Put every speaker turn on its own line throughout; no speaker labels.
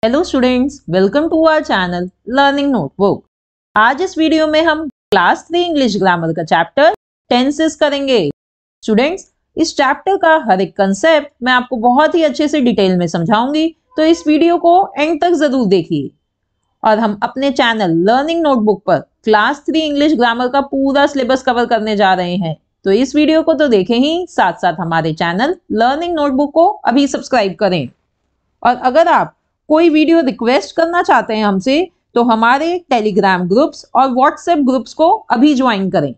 Hello students, welcome to our channel learning notebook. आज इस video में हम क्लास 3 इंग्लिश ग्रामर का चैप्टर टेंसेस करेंगे। स्टूडेंट्स, इस चैप्टर का हर एक कंसेप्ट मैं आपको बहुत ही अच्छे से डिटेल में समझाऊंगी, तो इस वीडियो को एंड तक जरूर देखिए। और हम अपने चैनल लर्निंग नोटबुक पर क्लास 3 इंग्लिश ग्रामर का पूरा सिलेबस कवर करने जा रहे हैं, तो इस वीडियो को तो देखें ही, साथ साथ हमारे चैनल लर्निंग नोटबुक को अभी सब्सक्राइब करें। और अगर आप कोई वीडियो रिक्वेस्ट करना चाहते हैं हमसे, तो हमारे टेलीग्राम ग्रुप्स और व्हाट्सएप ग्रुप्स को अभी ज्वाइन करें।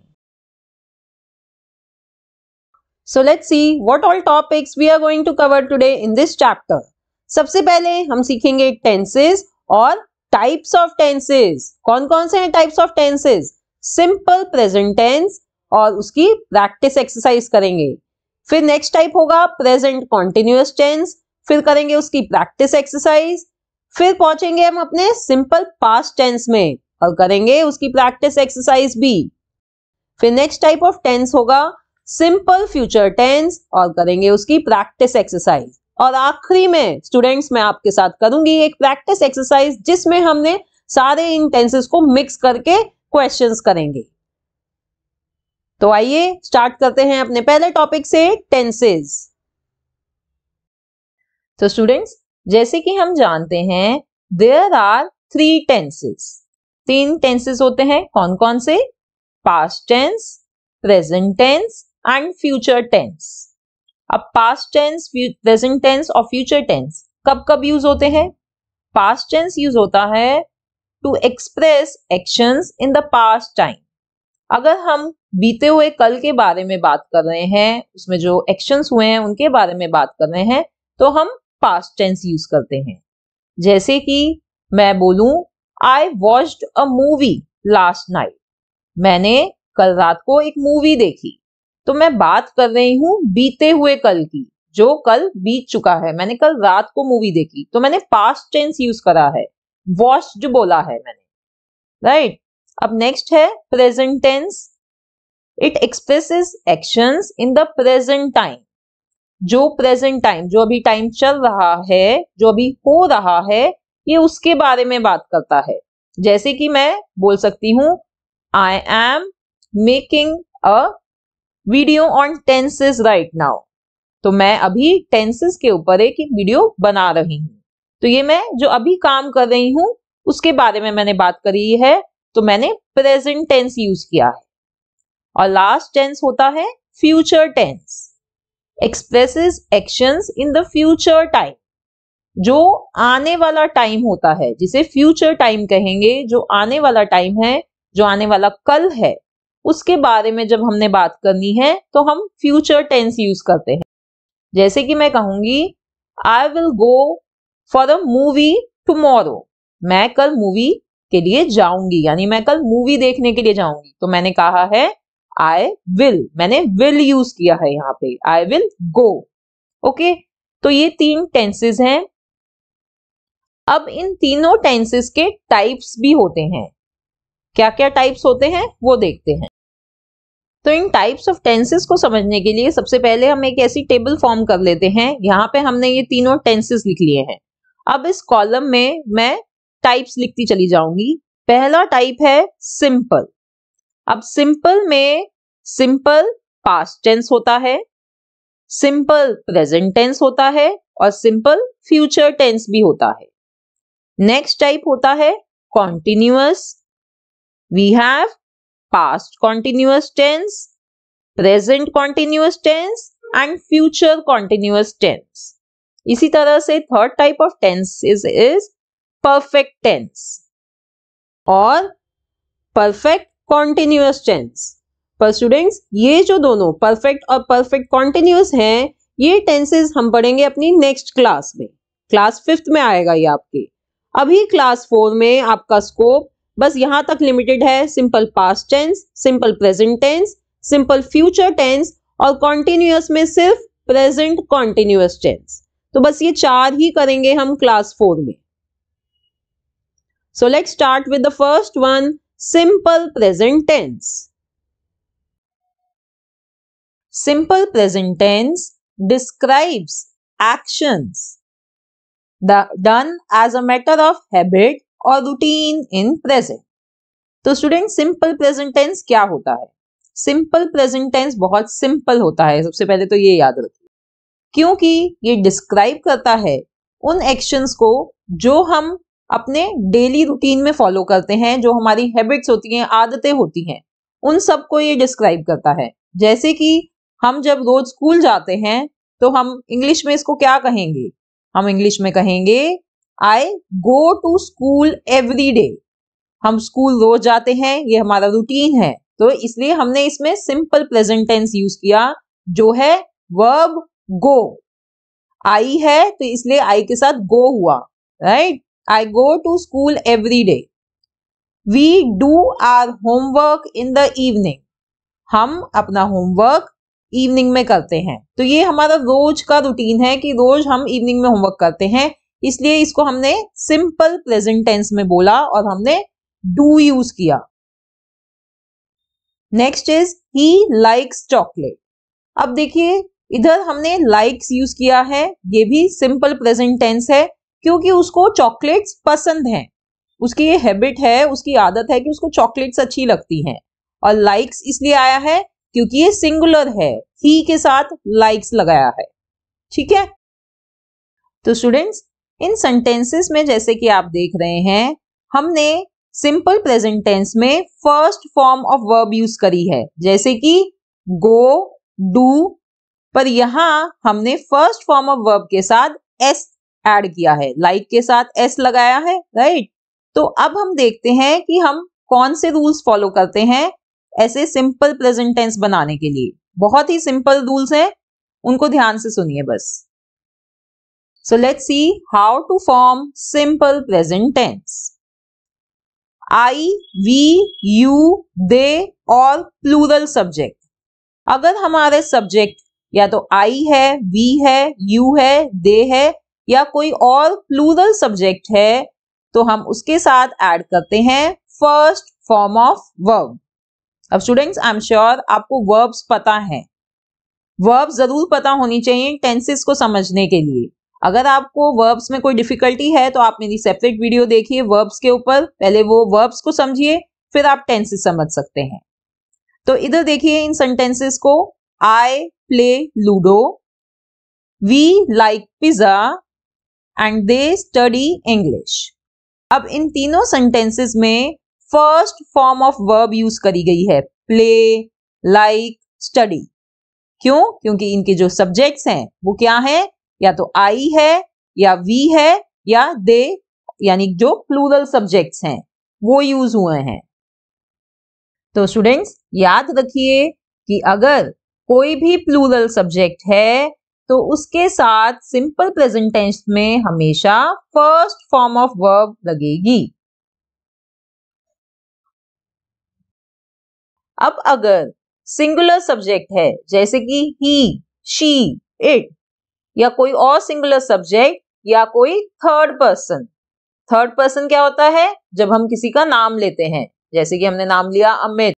So let's see what all topics we are going to cover today in this chapter. सबसे पहले हम सीखेंगे टेंसेस और टाइप्स ऑफ टेंसेस। कौन कौन से हैं types of tenses? Simple present tense और उसकी प्रैक्टिस एक्सरसाइज करेंगे। फिर नेक्स्ट टाइप होगा प्रेजेंट कॉन्टिन्यूअस टेंस, फिर करेंगे उसकी प्रैक्टिस एक्सरसाइज। फिर पहुंचेंगे हम अपने सिंपल पास्ट टेंस में और करेंगे उसकी प्रैक्टिस एक्सरसाइज भी। फिर नेक्स्ट टाइप ऑफ टेंस होगा सिंपल फ्यूचर टेंस और करेंगे उसकी प्रैक्टिस एक्सरसाइज। और आखिरी में स्टूडेंट्स मैं आपके साथ करूंगी एक प्रैक्टिस एक्सरसाइज, जिसमें हमने सारे इन टेंसेस को मिक्स करके क्वेश्चंस करेंगे। तो आइए स्टार्ट करते हैं अपने पहले टॉपिक से, टेंसेस। तो स्टूडेंट्स, जैसे कि हम जानते हैं देयर आर 3 टेंसेस। 3 टेंसेस होते हैं। कौन कौन से? Past tense, present tense and future tense. अब पास्ट टेंस, प्रेजेंट टेंस और फ्यूचर टेंस कब कब यूज होते हैं? पास्ट टेंस यूज होता है to express actions in the past time. अगर हम बीते हुए कल के बारे में बात कर रहे हैं, उसमें जो एक्शंस हुए हैं उनके बारे में बात कर रहे हैं, तो हम पास्ट टेंस यूज करते हैं। जैसे कि मैं बोलूं I watched a movie last night, मैंने कल रात को एक मूवी देखी। तो मैं बात कर रही हूं बीते हुए कल की, जो कल बीत चुका है। मैंने कल रात को मूवी देखी, तो मैंने पास्ट टेंस यूज करा है, वॉच्ड बोला है मैंने, राइट। अब नेक्स्ट है present tense. It expresses actions in the present time. जो प्रेजेंट टाइम, जो अभी टाइम चल रहा है, जो अभी हो रहा है, ये उसके बारे में बात करता है। जैसे कि मैं बोल सकती हूं I am making a video on tenses right now. तो मैं अभी टेंसेस के ऊपर एक वीडियो बना रही हूं। तो ये मैं जो अभी काम कर रही हूं उसके बारे में मैंने बात करी है, तो मैंने प्रेजेंट टेंस यूज किया है। और लास्ट टेंस होता है future tense. Expresses actions in the future time. जो आने वाला टाइम होता है, जिसे फ्यूचर टाइम कहेंगे, जो आने वाला टाइम है, जो आने वाला कल है, उसके बारे में जब हमने बात करनी है तो हम फ्यूचर टेंस यूज करते हैं। जैसे कि मैं कहूंगी I will go for a movie tomorrow, मैं कल मूवी के लिए जाऊंगी, यानी मैं कल मूवी देखने के लिए जाऊंगी। तो मैंने कहा है आई विल, मैंने विल यूज किया है यहाँ पे, आई विल गो। ओके, तो ये 3 टेंसेस हैं। अब इन तीनों टेंसेस के टाइप्स भी होते हैं। क्या क्या टाइप्स होते हैं वो देखते हैं। तो इन टाइप्स ऑफ टेंसेस को समझने के लिए सबसे पहले हम एक ऐसी टेबल फॉर्म कर लेते हैं। यहाँ पे हमने ये तीनों टेंसेस लिख लिए हैं। अब इस कॉलम में मैं टाइप्स लिखती चली जाऊंगी। पहला टाइप है सिंपल। अब सिंपल में सिंपल पास्ट टेंस होता है, सिंपल प्रेजेंट टेंस होता है और सिंपल फ्यूचर टेंस भी होता है। नेक्स्ट टाइप होता है continuous. We have past continuous tense, present continuous tense and future continuous tense. इसी तरह से third type of tense is perfect tense और परफेक्ट कॉन्टिन्यूअस टेंस। पर स्टूडेंट्स, ये जो दोनों परफेक्ट और परफेक्ट कॉन्टिन्यूअस हैं, ये टेंसेस हम पढ़ेंगे अपनी नेक्स्ट क्लास में। क्लास 5th में आएगा ये आपके। अभी क्लास 4 में आपका स्कोप बस यहां तक लिमिटेड है। Simple past tense, simple present tense, simple future tense और कॉन्टिन्यूअस में सिर्फ प्रेजेंट कॉन्टिन्यूअस टेंस। तो बस ये 4 ही करेंगे हम क्लास 4 में। So let's start with the first one, simple present tense. Simple present tense describes actions done as a matter of habit और रूटीन इन प्रेजेंट। तो स्टूडेंट सिंपल प्रेजेंट टेंस क्या होता है? सिंपल प्रेजेंट टेंस बहुत simple होता है, सबसे पहले तो ये याद रखिए, क्योंकि ये डिस्क्राइब करता है उन एक्शंस को जो हम अपने डेली रूटीन में फॉलो करते हैं, जो हमारी हैबिट्स होती हैं, आदतें होती हैं, उन सब को ये डिस्क्राइब करता है। जैसे कि हम जब रोज स्कूल जाते हैं तो हम इंग्लिश में इसको क्या कहेंगे? हम इंग्लिश में कहेंगे I go to school every day. हम स्कूल रोज जाते हैं, ये हमारा रूटीन है, तो इसलिए हमने इसमें सिंपल प्रेजेंट टेंस यूज किया जो है वर्ब गो। आई है तो इसलिए आई के साथ गो हुआ, right? I go to school every day. We do our homework in the evening. हम अपना होमवर्क इवनिंग में करते हैं, तो ये हमारा रोज का रूटीन है कि रोज हम इवनिंग में होमवर्क करते हैं, इसलिए इसको हमने सिंपल प्रेजेंट टेंस में बोला और हमने डू यूज किया। Next is he likes chocolate. अब देखिए इधर हमने लाइक्स यूज किया है, ये भी सिंपल प्रेजेंट टेंस है क्योंकि उसको चॉकलेट्स पसंद हैं, उसकी ये हैबिट है, उसकी आदत है कि उसको चॉकलेट्स अच्छी लगती हैं। और लाइक्स इसलिए आया है क्योंकि ये सिंगुलर है, ही के साथ लाइक्स लगाया है, ठीक है? तो स्टूडेंट्स इन सेंटेंसेस में जैसे कि आप देख रहे हैं, हमने सिंपल प्रेजेंट टेंस में first form of verb use करी है, जैसे कि गो, डू, पर यहां हमने फर्स्ट फॉर्म ऑफ वर्ब के साथ एस ऐड किया है, लाइक के साथ एस लगाया है, राइट? तो अब हम देखते हैं कि हम कौन से रूल्स फॉलो करते हैं ऐसे सिंपल प्रेजेंट टेंस बनाने के लिए। बहुत ही सिंपल रूल्स हैं, उनको ध्यान से सुनिए बस। So let's see how to form simple present tense. I, we, you, they और प्लूरल सब्जेक्ट। अगर हमारे सब्जेक्ट या तो आई है, वी है, यू है, दे है या कोई और प्लूरल सब्जेक्ट है, तो हम उसके साथ ऐड करते हैं फर्स्ट फॉर्म ऑफ वर्ब। अब स्टूडेंट्स आई एम श्योर आपको वर्ब्स पता है, वर्ब्स जरूर पता होनी चाहिए टेंसेस को समझने के लिए। अगर आपको वर्ब्स में कोई डिफिकल्टी है तो आप मेरी सेपरेट वीडियो देखिए वर्ब्स के ऊपर, पहले वो वर्ब्स को समझिए फिर आप टेंसेस समझ सकते हैं। तो इधर देखिए इन सेंटेंसेस को, I play ludo, we like pizza and they study English. अब इन तीनों सेंटेंसेस में first form of verb use करी गई है, प्ले, लाइक, स्टडी। क्यों? क्योंकि इनके जो सब्जेक्ट्स हैं वो क्या है, या तो आई है या वी है या दे, यानी जो प्लूरल सब्जेक्ट्स हैं वो यूज हुए हैं। तो स्टूडेंट्स याद रखिए कि अगर कोई भी प्लूरल सब्जेक्ट है तो उसके साथ सिंपल प्रेजेंट टेंस में हमेशा फर्स्ट फॉर्म ऑफ वर्ब लगेगी। अब अगर सिंगुलर सब्जेक्ट है जैसे कि ही, शी, इट या कोई और सिंगुलर सब्जेक्ट या कोई थर्ड पर्सन। थर्ड पर्सन क्या होता है? जब हम किसी का नाम लेते हैं, जैसे कि हमने नाम लिया अमित,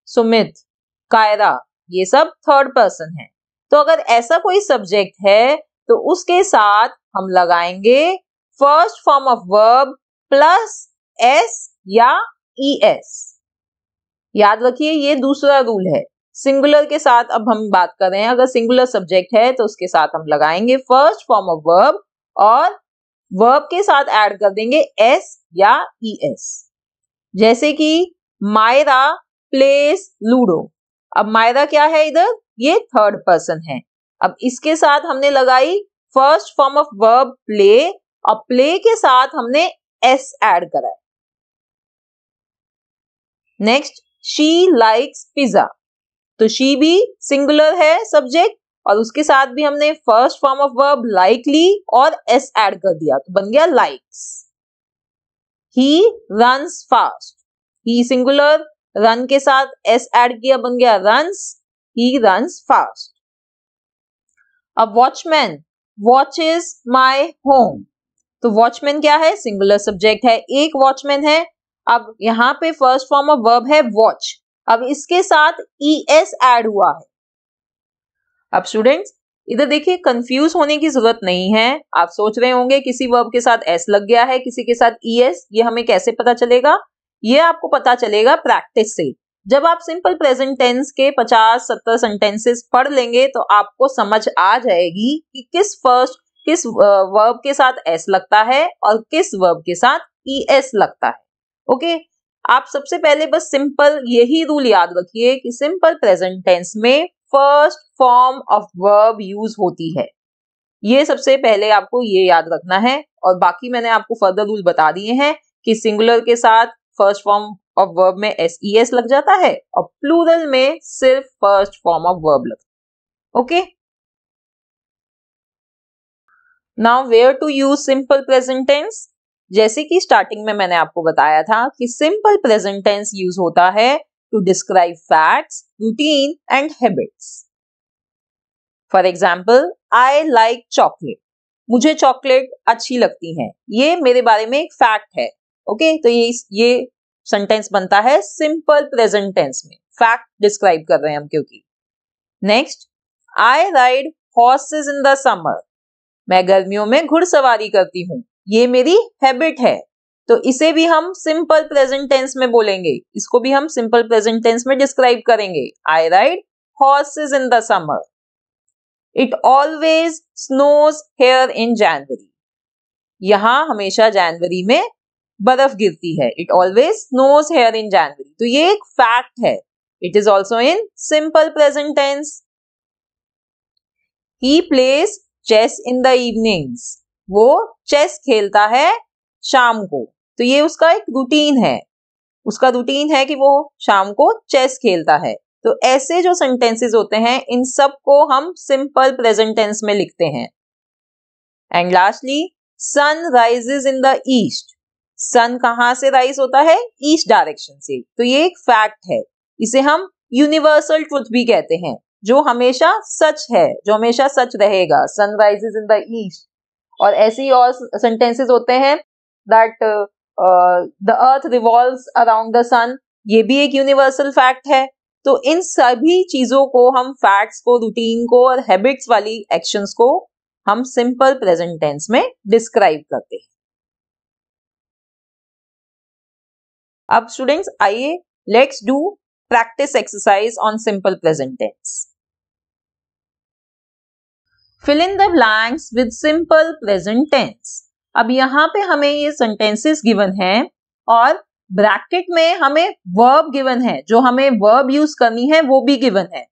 सुमित, कायरा, ये सब थर्ड पर्सन है। तो अगर ऐसा कोई सब्जेक्ट है तो उसके साथ हम लगाएंगे first form of verb plus S या ईएस। याद रखिए ये दूसरा रूल है। सिंगुलर के साथ अब हम बात कर रहे हैं, अगर सिंगुलर सब्जेक्ट है तो उसके साथ हम लगाएंगे फर्स्ट फॉर्म ऑफ वर्ब और वर्ब के साथ ऐड कर देंगे एस या ईएस। जैसे कि मायरा प्लेस लूडो। अब मायरा क्या है इधर? ये थर्ड पर्सन है। अब इसके साथ हमने लगाई first form of verb play और प्ले के साथ हमने एस ऐड करा है। Next she likes pizza. तो शी भी सिंगुलर है सब्जेक्ट और उसके साथ भी हमने first form of verb like ली और एस ऐड कर दिया तो बन गया likes. He runs fast. He singular, run के साथ एस ऐड किया बन गया रन्स, ही रन्स फास्ट। अब वॉचमैन वॉचेस माय होम। तो वॉचमैन क्या है? सिंगुलर सब्जेक्ट है, एक वॉचमैन है। अब यहाँ पे फर्स्ट फॉर्म ऑफ वर्ब है वॉच, अब इसके साथ ईएस ऐड हुआ है। अब स्टूडेंट्स इधर देखिए कंफ्यूज होने की जरूरत नहीं है। आप सोच रहे होंगे किसी वर्ब के साथ एस लग गया है, किसी के साथ ईएस, ये हमें कैसे पता चलेगा? ये आपको पता चलेगा प्रैक्टिस से। जब आप सिंपल प्रेजेंट टेंस के 50-70 सेंटेंसेस पढ़ लेंगे तो आपको समझ आ जाएगी कि किस वर्ब के साथ एस लगता है और किस वर्ब के साथ ईएस लगता है। ओके, आप सबसे पहले बस सिंपल यही रूल याद रखिए कि सिंपल प्रेजेंट टेंस में first form of verb use होती है। ये सबसे पहले आपको ये याद रखना है, और बाकी मैंने आपको फर्दर रूल बता दिए हैं कि सिंगुलर के साथ फर्स्ट फॉर्म ऑफ वर्ब में एस लग जाता है और प्लूरल में सिर्फ फर्स्ट फॉर्म ऑफ वर्ब लगता है। Okay, now where to use simple present tense. जैसे कि स्टार्टिंग में मैंने आपको बताया था कि सिंपल प्रेजेंट टेंस यूज होता है to describe facts, routine and habits. For example, I like chocolate, मुझे चॉकलेट अच्छी लगती है, ये मेरे बारे में एक फैक्ट है। ओके, तो ये सेंटेंस बनता है सिंपल प्रेजेंट टेंस में, फैक्ट डिस्क्राइब कर रहे हैं हम क्योंकि। Next, I ride horses in the summer, मैं गर्मियों में घुड़सवारी करती हूँ, ये मेरी हैबिट है। तो इसे भी हम सिंपल प्रेजेंट टेंस में बोलेंगे, इसको भी हम सिंपल प्रेजेंट टेंस में डिस्क्राइब करेंगे। I ride horses in the summer. It always snows here in January, यहां हमेशा जनवरी में बर्फ गिरती है। It always snows here in January, तो ये एक फैक्ट है। It is also in simple present tense. He plays chess in the evenings, वो चेस खेलता है शाम को, तो ये उसका एक रूटीन है, उसका रूटीन है कि वो शाम को चेस खेलता है। तो ऐसे जो सेंटेंसेस होते हैं इन सब को हम सिंपल प्रेजेंट टेंस में लिखते हैं। And lastly, sun rises in the east, sun कहां से राइज होता है? ईस्ट डायरेक्शन से, तो ये एक फैक्ट है। इसे हम यूनिवर्सल ट्रुथ भी कहते हैं, जो हमेशा सच है, जो हमेशा सच रहेगा। Sun rises in the east. और ऐसे ही और सेंटेंसेस होते हैं that the earth revolves around the sun, ये भी एक यूनिवर्सल फैक्ट है। तो इन सभी चीजों को हम, फैक्ट्स को, रूटीन को और हैबिट्स वाली एक्शंस को हम सिंपल प्रेजेंट टेंस में डिस्क्राइब करते हैं। अब स्टूडेंट्स आइए let's do practice exercise on simple present tense. Fill in the blanks with simple present tense. अब यहाँ पे हमें ये सेंटेंसेस गिवन हैं और ब्रैकेट में हमें वर्ब गिवन है, जो हमें वर्ब यूज करनी है वो भी गिवन है।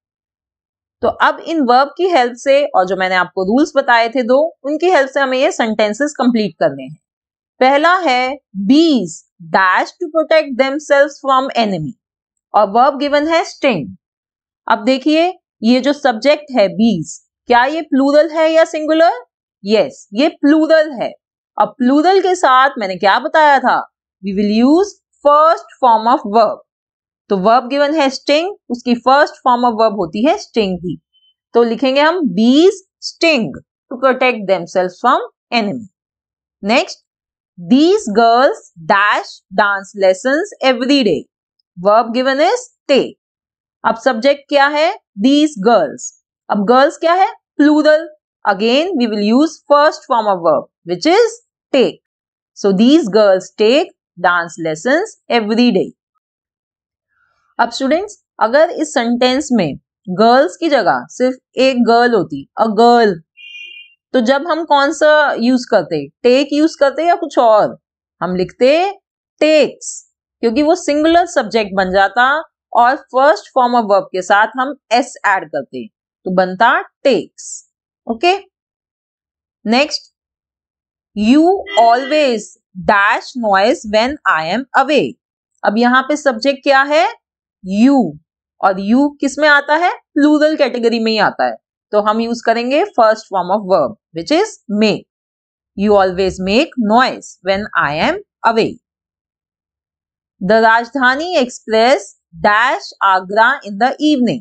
तो अब इन वर्ब की हेल्प से, और जो मैंने आपको रूल्स बताए थे दो, उनकी हेल्प से हमें ये सेंटेंसेस कंप्लीट करने हैं। पहला है bees dash to protect themselves from enemy, और वर्ब गिवन है स्टिंग। अब देखिए ये जो सब्जेक्ट है बीज, क्या ये प्लूरल है या सिंगुलर? यस, ये प्लूरल है। अब प्लूरल के साथ मैंने क्या बताया था? We will use first form of verb. तो वर्ब गिवन है स्टिंग, उसकी फर्स्ट फॉर्म ऑफ वर्ब होती है स्टिंग ही। तो लिखेंगे हम bees sting to protect themselves from enemy. Next, these girls dash dance lessons every day, verb given is take। अब सब्जेक्ट क्या है? these girls। अब गर्ल्स क्या है? Plural. Again we will use first form of verb which is take। so these girls take dance lessons every day। अब students अगर इस sentence में गर्ल्स की जगह सिर्फ एक गर्ल होती, अ गर्ल, तो जब हम कौन सा यूज करते? टेक यूज करते या कुछ और? हम लिखते टेक्स, क्योंकि वो सिंगुलर सब्जेक्ट बन जाता और फर्स्ट फॉर्म ऑफ वर्ब के साथ हम एस ऐड करते, तो बनता takes. Okay, next, you always dash noise when I am away. अब यहाँ पे सब्जेक्ट क्या है? यू, और यू किस में आता है? प्लूरल कैटेगरी में ही आता है, तो हम यूज करेंगे first form of verb which is make. You always make noise when I am away. The Rajdhani express dash Agra in the evening.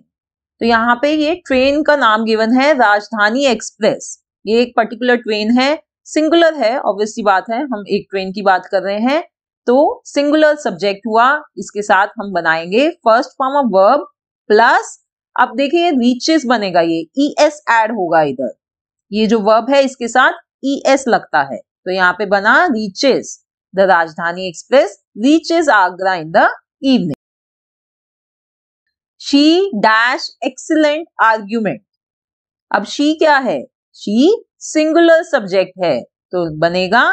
तो यहाँ पे ये ट्रेन का नाम गिवन है राजधानी एक्सप्रेस। ये एक पर्टिकुलर ट्रेन है, सिंगुलर है, ऑब्वियसली बात है, हम एक ट्रेन की बात कर रहे हैं, तो सिंगुलर सब्जेक्ट हुआ, इसके साथ हम बनाएंगे first form of verb plus अब देखिए रीचेस बनेगा, ये ES ऐड होगा इधर, ये जो वर्ब है इसके साथ ES लगता है, तो यहाँ पे बना reaches. The Rajdhani express reaches Agra in the evening. She dash excellent argument. अब शी क्या है, शी सिंगुलर सब्जेक्ट है, तो बनेगा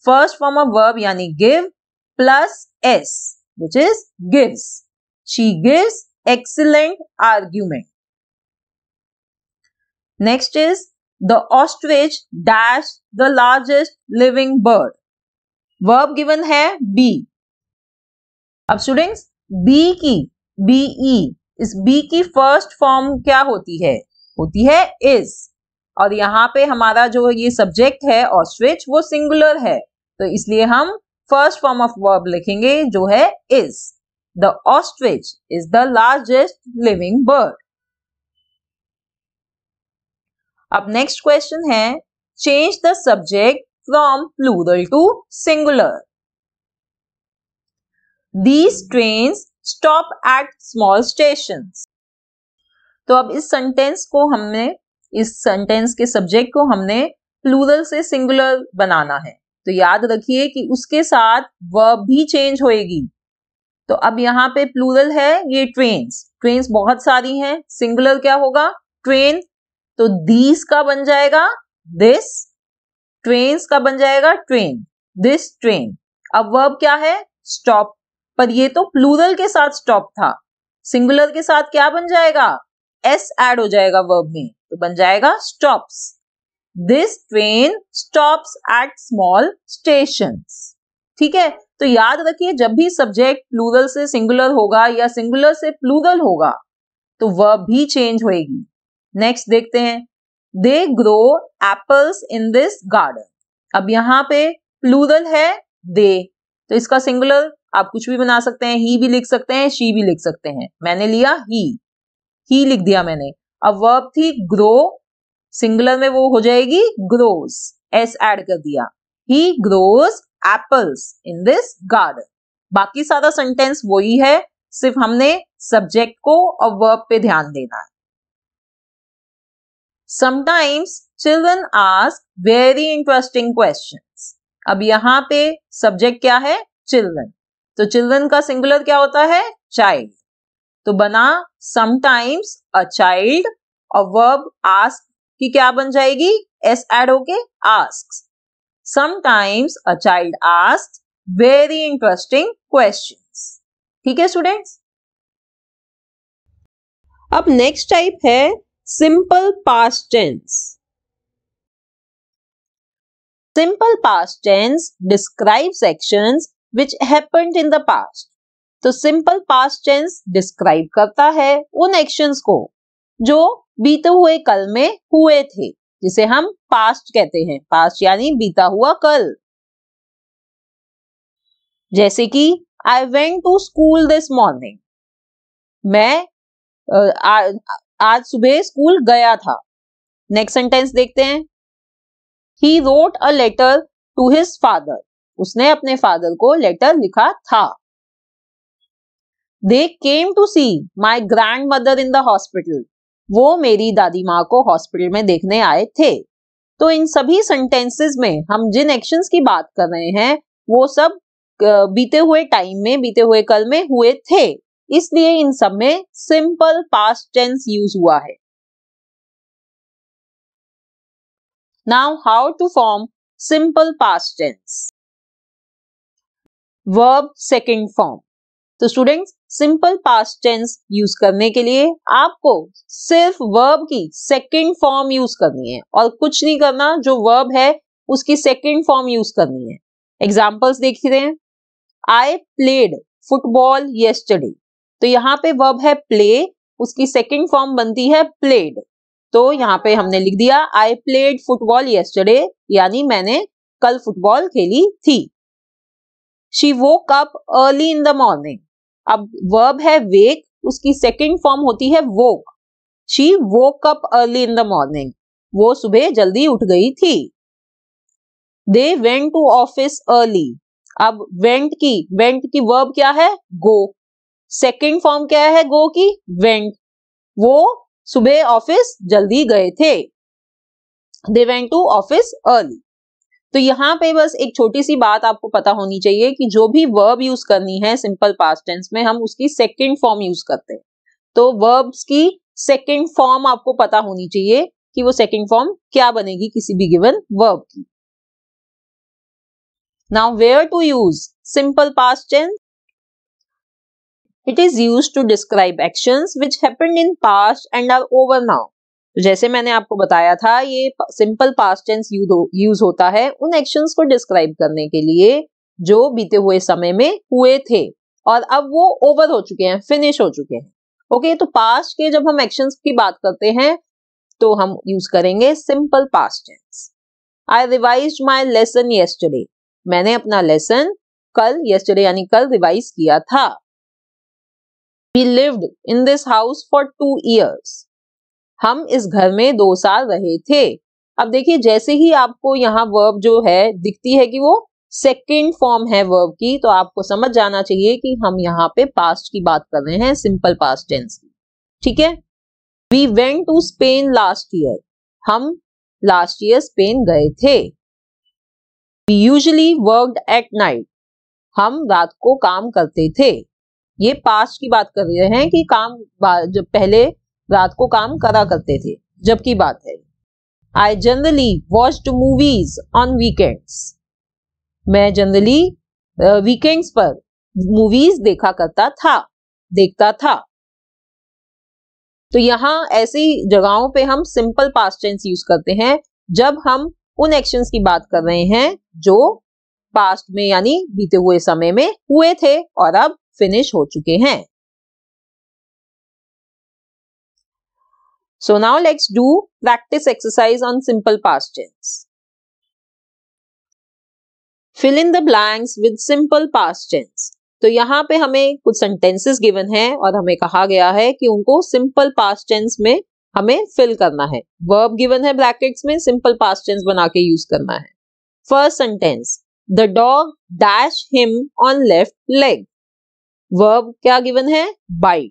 फर्स्ट फॉर्म ऑफ वर्ब यानी give plus S which is gives. She gives excellent argument. Next is the ostrich dash the largest living bird. Verb given है be. अब students be की be, इस be की first form क्या होती है is, और यहाँ पे हमारा जो ये सब्जेक्ट है ostrich वो सिंगुलर है, तो इसलिए हम फर्स्ट फॉर्म ऑफ वर्ब लिखेंगे जो है is. The ostrich is the largest living bird. अब नेक्स्ट क्वेश्चन है change the subject from plural to singular. These trains stop at small stations. तो अब इस सेंटेंस के सब्जेक्ट को हमने प्लूरल से सिंगुलर बनाना है, तो याद रखिए कि उसके साथ वर्ब भी चेंज होएगी। तो अब यहाँ पे प्लूरल है ये ट्रेन्स बहुत सारी हैं, सिंगुलर क्या होगा ट्रेन, तो दीस का बन जाएगा दिस, ट्रेन्स का बन जाएगा ट्रेन, दिस ट्रेन। अब वर्ब क्या है स्टॉप, पर ये तो प्लूरल के साथ स्टॉप था, सिंगुलर के साथ क्या बन जाएगा S ऐड हो जाएगा वर्ब में, तो बन जाएगा stops. This train stops at small stations. ठीक है, तो याद रखिए जब भी सब्जेक्ट प्लूरल से सिंगुलर होगा या सिंगुलर से प्लूरल होगा तो वर्ब भी चेंज होएगी। नेक्स्ट देखते हैं, They grow apples in this garden. अब यहाँ पे प्लूरल है they, तो इसका सिंगुलर आप कुछ भी बना सकते हैं, he भी लिख सकते हैं, she भी लिख सकते हैं, मैंने लिया he लिख दिया मैंने। अब वर्ब थी grow, सिंगुलर में वो हो जाएगी grows, S ऐड कर दिया, he grows apples in this garden। बाकी सारा सेंटेंस वही है, सिर्फ हमने सब्जेक्ट को और वर्ब पे ध्यान देना है। Sometimes children ask very interesting questions. अब यहाँ पे सब्जेक्ट क्या है चिल्ड्रन, तो चिल्ड्रन का सिंगुलर क्या होता है चाइल्ड, तो बना समटाइम्स अ चाइल्ड, और वर्ब आस्क की क्या बन जाएगी एस ऐड होके asks. Sometimes a child asks very interesting questions. ठीक है स्टूडेंट्स। अब नेक्स्ट टाइप है simple past tense. Simple past tense describes actions which happened in the past। तो सिंपल पास्ट टेंस डिस्क्राइब करता है उन एक्शंस को जो बीते हुए कल में हुए थे, जिसे हम पास्ट कहते हैं, पास्ट यानी बीता हुआ कल। जैसे कि I went to school this morning, मैं आज सुबह स्कूल गया था। नेक्स्ट सेंटेंस देखते हैं, he wrote a letter to his father, उसने अपने फादर को लेटर लिखा था। They came to see my grandmother in the hospital, वो मेरी दादी माँ को हॉस्पिटल में देखने आए थे। तो इन सभी सेंटेंसेस में हम जिन एक्शंस की बात कर रहे हैं वो सब बीते हुए टाइम में, बीते हुए कल में हुए थे, इसलिए इन सब में सिंपल पास्ट टेंस यूज हुआ है। Now how to form simple past tense? Verb second form. तो students simple past tense use करने के लिए आपको सिर्फ वर्ब की सेकंड फॉर्म यूज करनी है और कुछ नहीं करना, जो वर्ब है उसकी सेकंड फॉर्म यूज करनी है। एग्जांपल्स देखते हैं, आई प्लेड फुटबॉल येस्टरडे, तो यहाँ पे वर्ब है प्ले, उसकी सेकंड फॉर्म बनती है प्लेड, तो यहाँ पे हमने लिख दिया आई प्लेड फुटबॉल येस्टरडे, यानी मैंने कल फुटबॉल खेली थी। She woke up early in the morning, अब वर्ब है wake, उसकी सेकंड फॉर्म होती है woke। She woke up early in the morning, वो सुबह जल्दी उठ गई थी। They went to office early, अब went की वर्ब क्या है go, सेकंड फॉर्म क्या है go की went, वो सुबह ऑफिस जल्दी गए थे। They went to office early. तो यहाँ पे बस एक छोटी सी बात आपको पता होनी चाहिए कि जो भी वर्ब यूज करनी है सिंपल पास्ट टेंस में, हम उसकी सेकंड फॉर्म यूज करते हैं। तो वर्ब्स की सेकंड फॉर्म आपको पता होनी चाहिए कि वो सेकंड फॉर्म क्या बनेगी किसी भी गिवन वर्ब की। Now where to use simple past tense? It is used to describe actions which happened in past and are over now. जैसे मैंने आपको बताया था, ये सिंपल पास्ट टेंस यूज होता है उन एक्शंस को डिस्क्राइब करने के लिए जो बीते हुए समय में हुए थे और अब वो ओवर हो चुके हैं, फिनिश हो चुके हैं। ओके, तो पास्ट के जब हम एक्शंस की बात करते हैं तो हम यूज करेंगे simple past tense. I revised my lesson yesterday. मैंने अपना लेसन कल, यस्टरडे यानी कल, रिवाइज किया था। We lived in this house for 2 years। हम इस घर में 2 साल रहे थे। अब देखिए, जैसे ही आपको यहाँ वर्ब जो है दिखती है कि वो सेकंड फॉर्म है वर्ब की, तो आपको समझ जाना चाहिए कि हम यहाँ पे पास्ट की बात कर रहे हैं, सिंपल पास्ट टेंस की। ठीक है। We went to Spain last year. हम लास्ट ईयर स्पेन गए थे। We usually worked at night. हम रात को काम करते थे। ये पास्ट की बात कर रहे हैं कि काम जब पहले रात को काम करा करते थे, जब की बात है। I generally watched movies on weekends. मैं जनरली वीकेंड्स पर मूवीज देखता था। तो यहाँ ऐसी जगहों पे हम सिंपल पास्ट टेंस यूज करते हैं जब हम उन एक्शंस की बात कर रहे हैं जो पास्ट में यानी बीते हुए समय में हुए थे और अब फिनिश हो चुके हैं। So now let's do practice exercise on simple past tense. Fill in the blanks with simple past tense. तो यहाँ पे हमें कुछ sentences given हैं और हमें कहा गया है कि उनको simple past tense में हमें fill करना है। Verb given है brackets में, simple past tense बना के use करना है। First sentence, the dog dashed him on left leg. Verb क्या given है? Bite.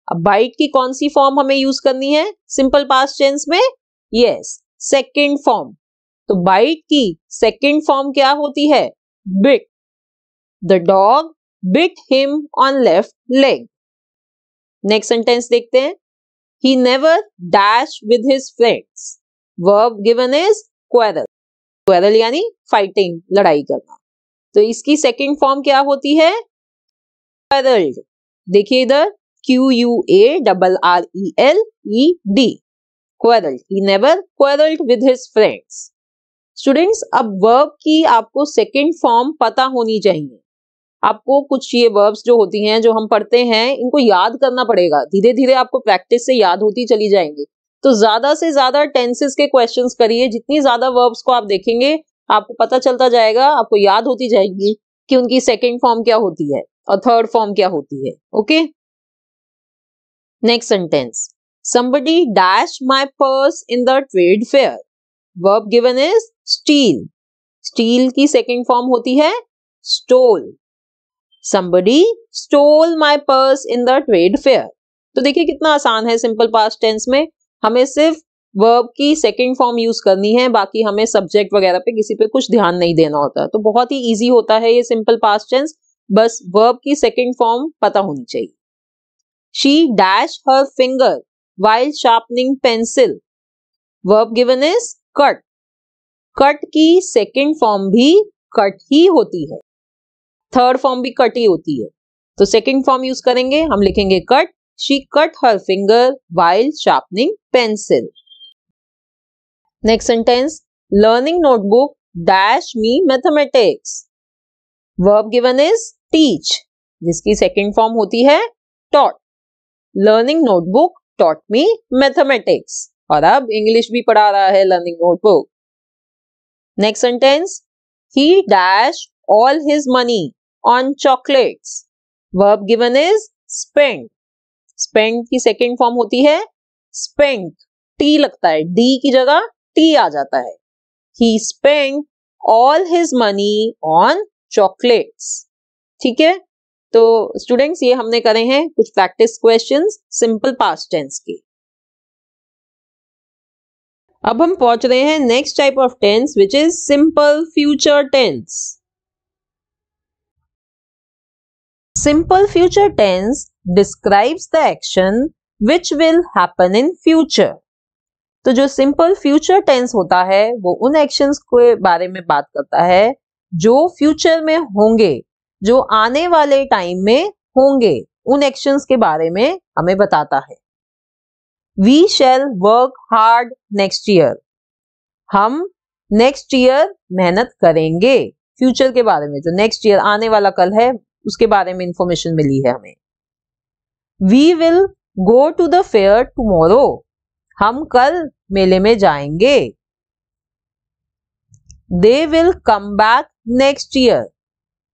अब बाइट की कौन सी फॉर्म हमें यूज करनी है सिंपल पास्ट टेंस में? Yes, second form. तो बाइट की सेकंड फॉर्म क्या होती है? Bit. The dog bit him on left leg. Next sentence देखते हैं। He never dash with his friends. Verb given is quarrel. Quarrel यानी फाइटिंग, लड़ाई करना। तो इसकी सेकंड फॉर्म क्या होती है? क्वेरल्ड। देखिए इधर, QUARRELED, quarreled. He never quarreled with his friends. Students, अब verb की आपको सेकंड फॉर्म पता होनी चाहिए। आपको कुछ ये verbs जो होती हैं, जो हम पढ़ते हैं, इनको याद करना पड़ेगा। धीरे धीरे आपको प्रैक्टिस से याद होती चली जाएंगी। तो ज्यादा से ज्यादा टेंसेस के क्वेश्चंस करिए। जितनी ज्यादा verbs को आप देखेंगे, आपको पता चलता जाएगा, आपको याद होती जाएगी कि उनकी सेकंड फॉर्म क्या होती है और थर्ड फॉर्म क्या होती है। Okay, next sentence, somebody dashed my purse in the trade fair. Verb given is steal. Steal की second form होती है stole. Somebody stole my purse in the trade fair. तो देखिए कितना आसान है सिंपल पास्ट टेंस में। हमें सिर्फ verb की second form यूज करनी है, बाकी हमें सब्जेक्ट वगैरह पे किसी पे कुछ ध्यान नहीं देना होता। तो बहुत ही इजी होता है ये सिंपल पास्ट टेंस, बस verb की second form पता होनी चाहिए। She dashed her finger while sharpening pencil. Verb given is cut. Cut की second form भी cut ही होती है, third form भी cut ही होती है। तो second form यूज करेंगे, हम लिखेंगे cut. She cut her finger while sharpening pencil. Next sentence, learning notebook dash me mathematics. Verb given is teach, जिसकी second form होती है taught. Learning notebook taught me mathematics। और अब इंग्लिश भी पढ़ा रहा है learning notebook. Next sentence, he dashed all his money on chocolates। Verb given is spent। spent की सेकेंड फॉर्म होती है spent। टी लगता है, डी की जगह टी आ जाता है। he spent all his money on chocolates। ठीक है। तो स्टूडेंट्स ये हमने करे हैं कुछ practice questions simple past tense के। अब हम पहुंच रहे हैं next type of tense which is simple future tense. Simple future tense describes the action which will happen in future. तो जो सिंपल फ्यूचर टेंस होता है वो उन एक्शंस के बारे में बात करता है जो फ्यूचर में होंगे, जो आने वाले टाइम में होंगे, उन एक्शंस के बारे में हमें बताता है। We shall work hard next year। हम नेक्स्ट ईयर मेहनत करेंगे। फ्यूचर के बारे में, जो नेक्स्ट ईयर आने वाला कल है, उसके बारे में इंफॉर्मेशन मिली है हमें। We will go to the fair tomorrow। हम कल मेले में जाएंगे। They will come back next year।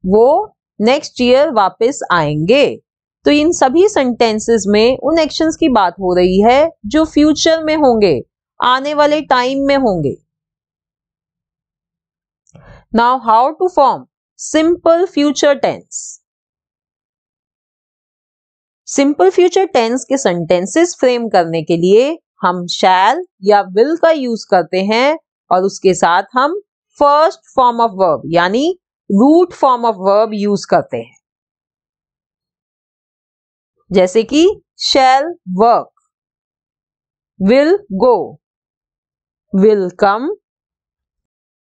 वो नेक्स्ट ईयर वापस आएंगे। तो इन सभी सेंटेंसेस में उन एक्शंस की बात हो रही है जो फ्यूचर में होंगे, आने वाले टाइम में होंगे। Now how to form simple future tense. Simple future tense के सेंटेंसेस फ्रेम करने के लिए हम शैल या विल का यूज करते हैं और उसके साथ हम फर्स्ट फॉर्म ऑफ वर्ब यानी root form of verb use करते हैं। जैसे कि shall work, will go, will come.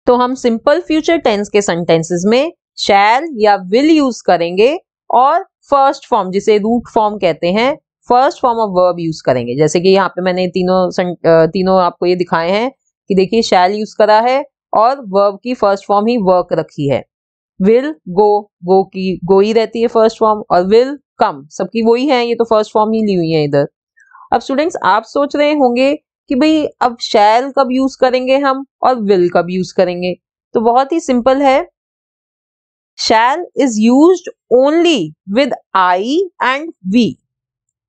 तो हम सिंपल फ्यूचर टेंस के सेंटेंसेस में शैल या विल यूज करेंगे और फर्स्ट फॉर्म, जिसे रूट फॉर्म कहते हैं, first form of verb use करेंगे। जैसे कि यहाँ पे मैंने तीनों आपको ये दिखाए हैं कि देखिए शैल यूज करा है और वर्ब की फर्स्ट फॉर्म ही वर्क रखी है। विल गो, गो की गो ही रहती है फर्स्ट फॉर्म, और विल कम सबकी वही है, ये तो फर्स्ट फॉर्म ही ली हुई है इधर। अब स्टूडेंट्स आप सोच रहे होंगे कि भाई अब शैल कब यूज करेंगे हम और विल कब यूज करेंगे। तो बहुत ही सिंपल है, shall is used only with I and we.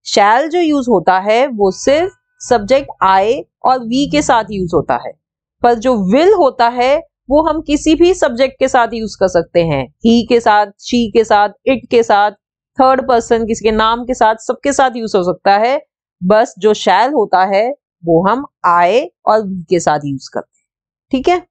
Shall जो यूज होता है वो सिर्फ सब्जेक्ट आई और वी के साथ यूज होता है, पर जो विल होता है वो हम किसी भी सब्जेक्ट के साथ यूज कर सकते हैं। ही के साथ, शी के साथ, इट के साथ, थर्ड पर्सन किसी के नाम के साथ, सबके साथ यूज हो सकता है। बस जो शैल होता है वो हम आई और वी के साथ यूज करते हैं। ठीक है।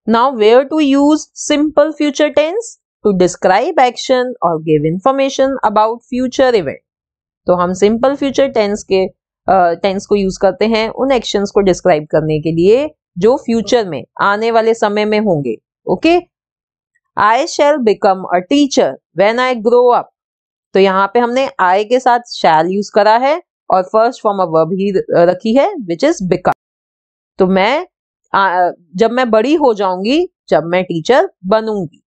Now where to use simple future tense to describe action और give information about future event. तो हम सिंपल फ्यूचर टेंस के टेंस को यूज करते हैं उन एक्शंस को डिस्क्राइब करने के लिए जो फ्यूचर में, आने वाले समय में होंगे। Okay, I shell become a teacher when I grow up. तो यहाँ पे हमने आई के साथ शैल यूज करा है और फर्स्ट फॉर्म ऑफ वर्ब ही रखी है विच इज बिकम। तो मैं जब मैं बड़ी हो जाऊंगी, जब मैं टीचर बनूंगी।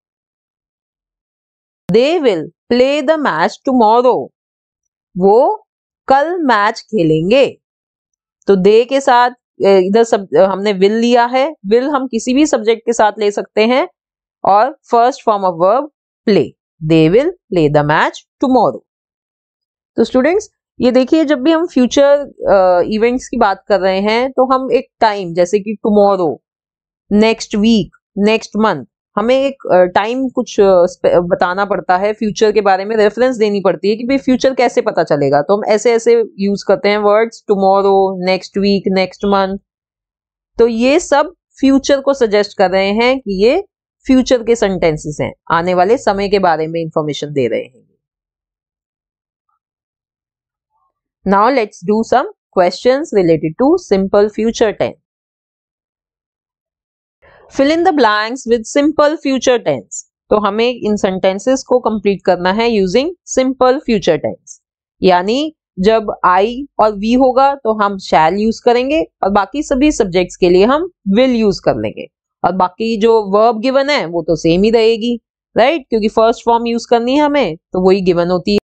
They will play the match tomorrow. वो कल मैच खेलेंगे। तो दे के साथ इधर सब हमने विल लिया है। विल हम किसी भी सब्जेक्ट के साथ ले सकते हैं और first form of verb play. They will play the match tomorrow. तो स्टूडेंट्स ये देखिए, जब भी हम फ्यूचर इवेंट्स की बात कर रहे हैं तो हम एक टाइम, जैसे कि tomorrow, next week, next month, हमें एक टाइम कुछ बताना पड़ता है, फ्यूचर के बारे में रेफरेंस देनी पड़ती है कि भाई फ्यूचर कैसे पता चलेगा। तो हम ऐसे ऐसे यूज करते हैं words, tomorrow, next week, next month. तो ये सब फ्यूचर को सजेस्ट कर रहे हैं कि ये फ्यूचर के सेंटेंसेस हैं, आने वाले समय के बारे में इंफॉर्मेशन दे रहे हैं। Now let's do some questions related to simple future tense. Fill in the blanks with simple future tense। तो हमें इन सेंटेंसेस को कंप्लीट करना है यूजिंग सिंपल फ्यूचर टेंस। यानी जब आई और वी होगा तो हम शैल यूज करेंगे और बाकी सभी सब्जेक्ट्स के लिए हम विल यूज कर लेंगे, और बाकी जो वर्ब गिवन है वो तो सेम ही रहेगी, राइट, क्योंकि फर्स्ट फॉर्म यूज करनी है हमें, तो वही गिवन होती है।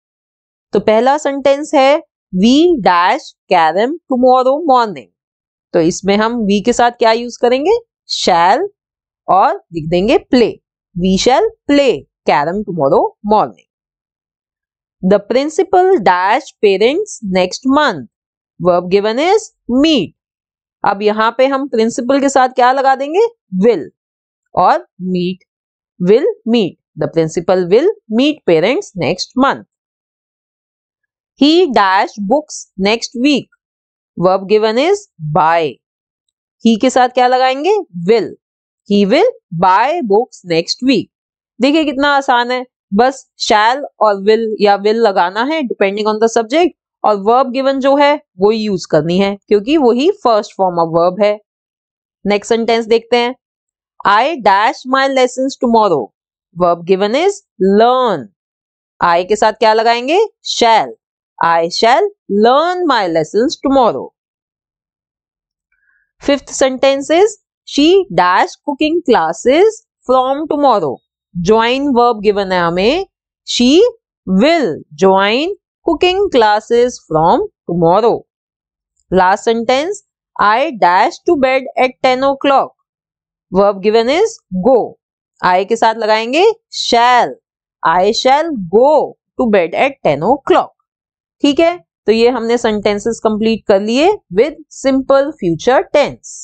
तो पहला सेंटेंस है we dash carrom tomorrow morning. तो इसमें हम वी के साथ क्या यूज करेंगे, शैल, और लिख देंगे play. We shall play carrom tomorrow morning. The principal dash parents next month. Verb given is meet. अब यहां पे हम प्रिंसिपल के साथ क्या लगा देंगे, विल, और meet. will meet. The principal will meet parents next month. He dash books next week. Verb given is buy. He के साथ क्या लगाएंगे? will. He will buy books next week. देखिए कितना आसान है, बस shall और will या will लगाना है depending on the subject, और verb given जो है वो यूज करनी है क्योंकि वही फर्स्ट फॉर्म ऑफ verb है. नेक्स्ट सेंटेंस देखते हैं. I dash my lessons tomorrow. Verb given is learn. I के साथ क्या लगाएंगे? shall. I shall learn my lessons tomorrow. Fifth sentence is she dash cooking classes from tomorrow. Join verb given है हमें. She will join cooking classes from tomorrow. Last sentence, I dash to bed at 10 o'clock. Verb given is go. I के साथ लगाएंगे shall. I shall go to bed at 10 o'clock. ठीक है, तो ये हमने sentences कंप्लीट कर लिए with simple future tense.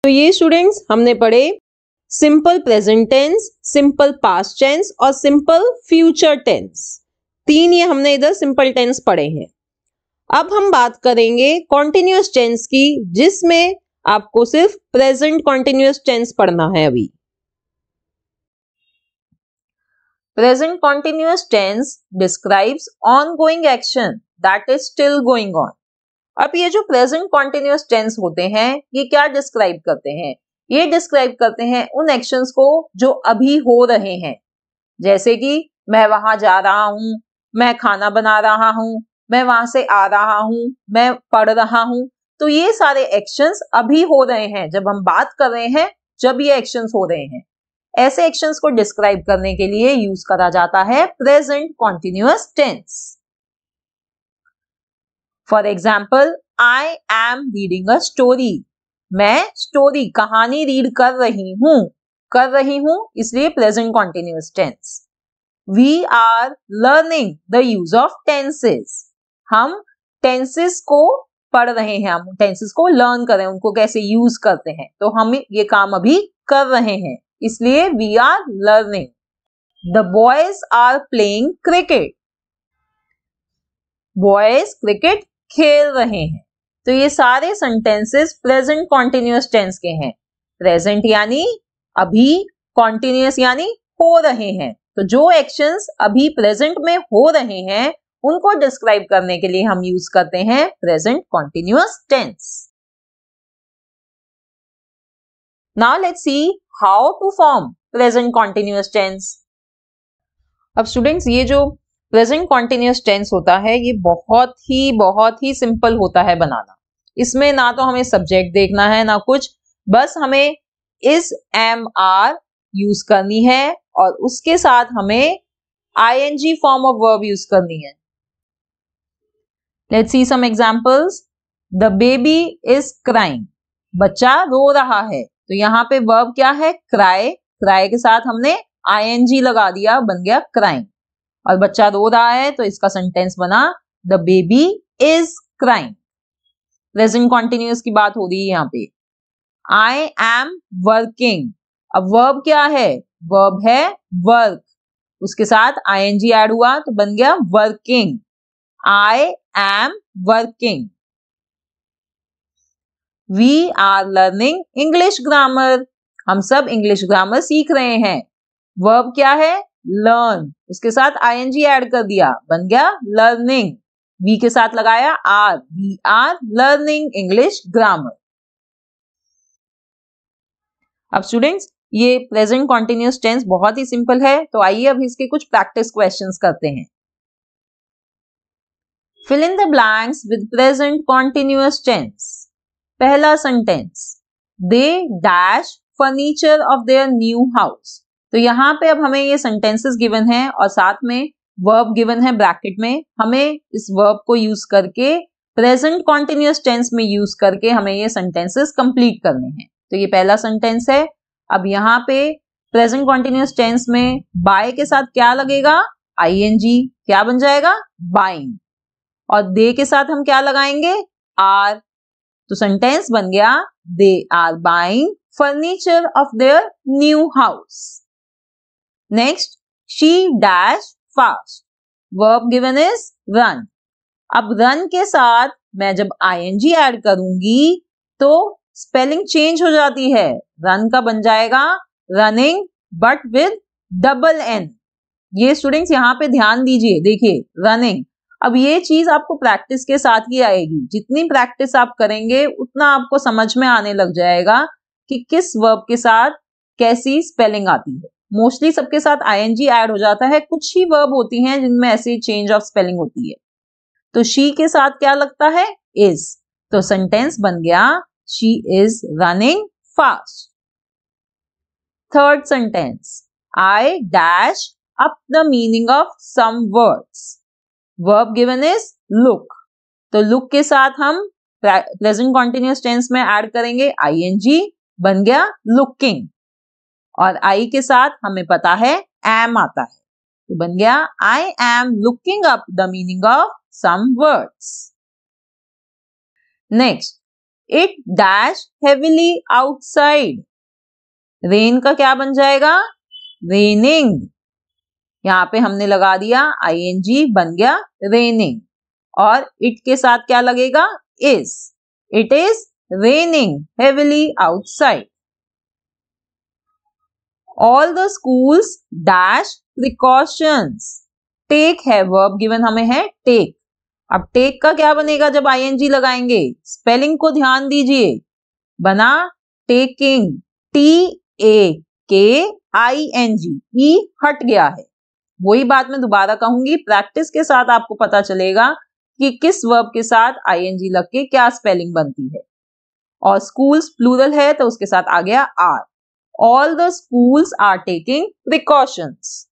तो ये स्टूडेंट्स हमने पढ़े simple present tense, simple past tense और सिंपल फ्यूचर टेंस. तीन ये हमने इधर सिंपल टेंस पढ़े हैं. अब हम बात करेंगे कॉन्टिन्यूअस टेंस की, जिसमें आपको सिर्फ प्रेजेंट कॉन्टिन्यूअस टेंस पढ़ना है. अभी present continuous tense describes ongoing action that is still going on. अब ये जो प्रेजेंट कॉन्टिन्यूअस टेंस होते हैं ये क्या डिस्क्राइब करते हैं? ये डिस्क्राइब करते हैं उन एक्शंस को जो अभी हो रहे हैं. जैसे कि मैं वहां जा रहा हूं, मैं खाना बना रहा हूं, मैं वहां से आ रहा हूं, मैं पढ़ रहा हूं. तो ये सारे एक्शंस अभी हो रहे हैं. जब हम बात कर रहे हैं जब ये एक्शंस हो रहे हैं, ऐसे एक्शंस को डिस्क्राइब करने के लिए यूज करा जाता है present continuous tense. For example, I am reading a story. मैं स्टोरी कहानी रीड कर रही हूं इसलिए present continuous tense. We are learning the use of tenses. हम टेंसेस को पढ़ रहे हैं, हम टेंसेस को लर्न कर रहे हैं, उनको कैसे यूज करते हैं. तो हम ये काम अभी कर रहे हैं इसलिए we are learning. The boys are playing cricket. Boys cricket खेल रहे हैं. तो ये सारे सेंटेंसेस प्रेजेंट कॉन्टिन्यूअस टेंस के हैं. प्रेजेंट यानी अभी, कॉन्टिन्यूअस यानी हो रहे हैं. तो जो एक्शंस अभी प्रेजेंट में हो रहे हैं उनको डिस्क्राइब करने के लिए हम यूज करते हैं present continuous tense. Now let's see how to form present continuous tense. अब स्टूडेंट्स ये जो प्रेजेंट कॉन्टिन्यूअस टेंस होता है ये बहुत ही सिंपल होता है बनाना. इसमें ना तो हमें सब्जेक्ट देखना है ना कुछ, बस हमें इज, एम, आर यूज करनी है और उसके साथ हमें ING form of verb use करनी है. Let's see some examples. The baby is crying. बच्चा रो रहा है. तो यहाँ पे वर्ब क्या है? क्राई. क्राई के साथ हमने आईएनजी लगा दिया, बन गया क्राइंग. और बच्चा रो रहा है तो इसका सेंटेंस बना the baby is crying. Present continuous की बात हो रही है यहाँ पे. आई एम वर्किंग. अब वर्ब क्या है? वर्ब है वर्क. उसके साथ आईएनजी ऐड हुआ तो बन गया working. I am working. We are learning English grammar. हम सब इंग्लिश ग्रामर सीख रहे हैं. वर्ब क्या है? लर्न. उसके साथ आईएनजी ऐड कर दिया, बन गया लर्निंग. वी के साथ लगाया are. We are learning English grammar. अब स्टूडेंट्स ये प्रेजेंट कॉन्टिन्यूअस टेंस बहुत ही सिंपल है. तो आइए अब इसके कुछ प्रैक्टिस क्वेश्चंस करते हैं. Fill in the blanks with present continuous tense. पहला sentence, they dash furniture of their new house. तो यहाँ पे अब हमें ये सेंटेंसेस गिवन है और साथ में वर्ब गिवन है ब्रैकेट में. हमें इस वर्ब को यूज करके प्रेजेंट कॉन्टिन्यूअस टेंस में यूज करके हमें ये सेंटेंसेस कंप्लीट करने हैं. तो ये पहला सेंटेंस है. अब यहाँ पे प्रेजेंट कॉन्टिन्यूअस टेंस में बाय के साथ क्या लगेगा? आईएनजी. क्या बन जाएगा? बाइंग. और दे के साथ हम क्या लगाएंगे? आर. तो सेंटेंस बन गया they are buying furniture of their new house. Next, she dashed fast. Verb given is run. अब run के साथ मैं जब ing ऐड करूंगी तो स्पेलिंग चेंज हो जाती है. run का बन जाएगा running but with double n. ये स्टूडेंट्स यहाँ पे ध्यान दीजिए. देखिए रनिंग, अब ये चीज आपको प्रैक्टिस के साथ ही आएगी. जितनी प्रैक्टिस आप करेंगे उतना आपको समझ में आने लग जाएगा कि किस वर्ब के साथ कैसी स्पेलिंग आती है. मोस्टली सबके साथ ing ऐड हो जाता है. कुछ ही वर्ब होती हैं जिनमें ऐसी चेंज ऑफ स्पेलिंग होती है. तो she के साथ क्या लगता है? is. तो सेंटेंस बन गया she is running fast. Third sentence, I dash up the meaning of some words. Verb given is look. तो look के साथ हम प्रेजेंट कॉन्टिन्यूअस टेंस में ऐड करेंगे ing, बन गया looking. और I के साथ हमें पता है am आता है, तो बन गया I am looking up the meaning of some words. Next, it dashed heavily outside. Rain का क्या बन जाएगा? Raining. यहाँ पे हमने लगा दिया ing, बन गया raining. और it के साथ क्या लगेगा? is. It is raining heavily outside. All the schools dash precautions. Take है verb given हमें है take. अब take का क्या बनेगा जब ing लगाएंगे? स्पेलिंग को ध्यान दीजिए. बना taking. TAKING. ई हट गया है. वही बात मैं दोबारा कहूंगी. प्रैक्टिस के साथ आपको पता चलेगा कि किस वर्ब के साथ ing लग के क्या स्पेलिंग बनती है. और स्कूल्स प्लूरल है तो उसके साथ आ गया are. All the schools are taking precautions.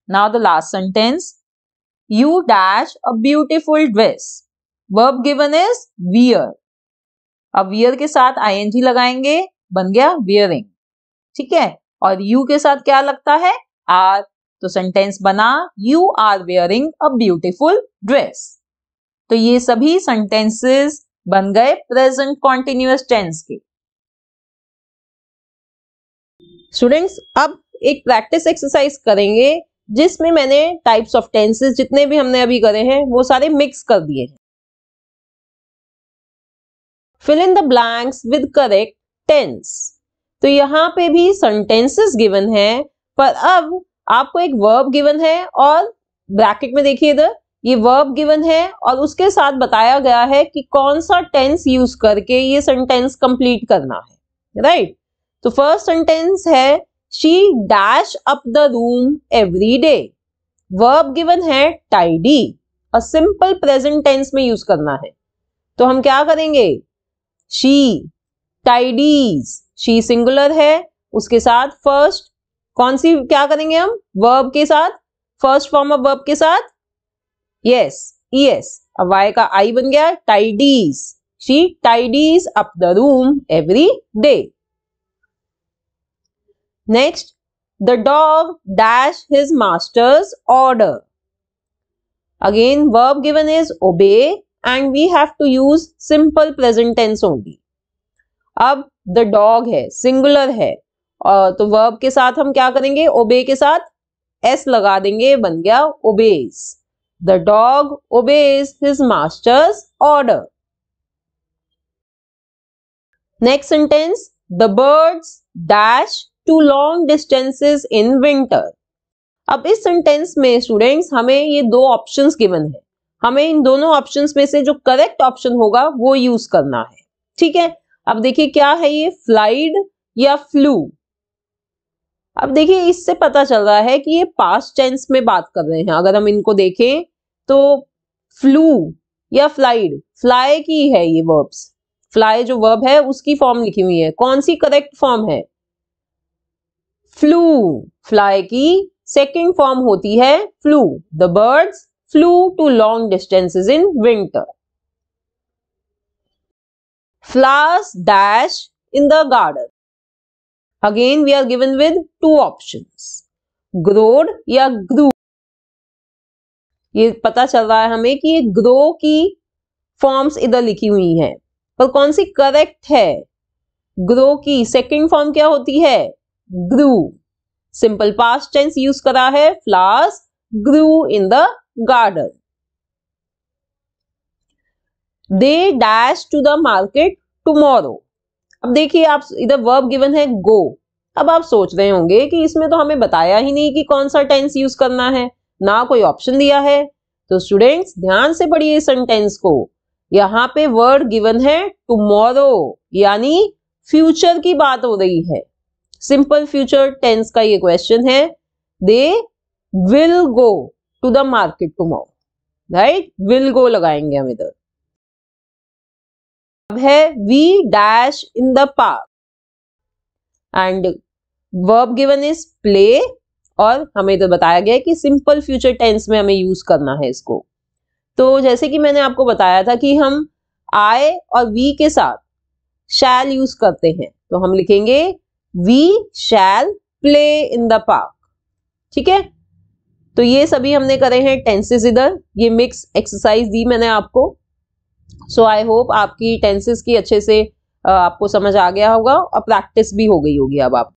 Now the last sentence. You dash a beautiful dress. Verb given is wear. अब wear के साथ ing लगाएंगे, बन गया wearing. ठीक है. और you के साथ क्या लगता है? are. तो सेंटेंस बना You are wearing a beautiful dress. तो ये सभी सेंटेंसेस बन गए प्रेजेंट कॉन्टिन्यूअस टेंस के. स्टूडेंट्स, अब एक प्रैक्टिस एक्सरसाइज करेंगे जिसमें मैंने टाइप्स ऑफ टेंसेस जितने भी हमने अभी करे हैं वो सारे मिक्स कर दिए हैं. Fill in the blanks with correct tense. तो यहाँ पे भी सेंटेंसेस गिवन है, पर अब आपको एक वर्ब गिवन है और ब्रैकेट में देखिए इधर ये वर्ब गिवन है और उसके साथ बताया गया है कि कौन सा टेंस यूज करके ये सेंटेंस कंप्लीट करना है. राइट. तो फर्स्ट सेंटेंस है she dash up the room every day. Verb given है टाइडी और सिंपल प्रेजेंट टेंस में यूज करना है. तो हम क्या करेंगे? शी टाइडीज. शी सिंगुलर है, उसके साथ फर्स्ट कौन सी क्या करेंगे हम? वर्ब के साथ, फर्स्ट फॉर्म ऑफ वर्ब के साथ यस ईएस. अब वाई का आई बन गया tidies. She tidies up the room every day. Next, the dog dash his master's order. Again, verb given is obey and we have to use simple present tense only. अब the dog है, singular है, और तो verb के साथ हम क्या करेंगे? obey के साथ s लगा देंगे, बन गया obeys. The dog obeys his master's order. Next sentence, the birds dash to long distances in winter. अब इस सेंटेंस में स्टूडेंट्स हमें ये दो ऑप्शंस गिवन है. हमें इन दोनों ऑप्शंस में से जो करेक्ट ऑप्शन होगा वो यूज करना है. ठीक है. अब देखिए क्या है ये, फ्लाइड या फ्लू. अब देखिए इससे पता चल रहा है कि ये पास्ट टेंस में बात कर रहे हैं. अगर हम इनको देखें तो फ्लू या फ्लाइड, फ्लाई की है ये वर्ब्स. फ्लाई जो वर्ब है उसकी फॉर्म लिखी हुई है. कौन सी करेक्ट फॉर्म है? फ्लू. फ्लाई की सेकेंड फॉर्म होती है flew. The birds flew to long distances in winter. Flowers dash in the garden. Again we are given with two options, growed या ग्रू. ये पता चल रहा है हमें कि ये ग्रो की फॉर्म्स इधर लिखी हुई हैं, पर कौन सी करेक्ट है? ग्रो की सेकंड फॉर्म क्या होती है? Grew. Simple past tense use करा है, flowers grew in the garden. They dash to the market tomorrow. अब देखिए, आप इधर वर्ब गिवन है गो। अब आप सोच रहे होंगे कि इसमें तो हमें बताया ही नहीं कि कौन सा टेंस यूज करना है, ना कोई ऑप्शन दिया है। तो स्टूडेंट्स ध्यान से पढ़िए इस सेंटेंस को। यहाँ पे वर्ड गिवन है टुमारो, यानी फ्यूचर की बात हो रही है। सिंपल फ्यूचर टेंस का ये क्वेश्चन है। They will go to the market tomorrow, right? Will go लगाएंगे हम इधर। अब है we dash in the park and verb given is play, और हमें तो बताया गया है कि सिंपल फ्यूचर टेंस में हमें यूज करना है इसको। तो जैसे कि मैंने आपको बताया था कि हम आई और वी के साथ शैल यूज करते हैं, तो हम लिखेंगे we shall play in the park. ठीक है, तो ये सभी हमने करे हैं टेंसेस इधर। ये मिक्स एक्सरसाइज दी मैंने आपको। सो आई होप आपकी टेंसेस की अच्छे से आपको समझ आ गया होगा और प्रैक्टिस भी हो गई होगी अब आप।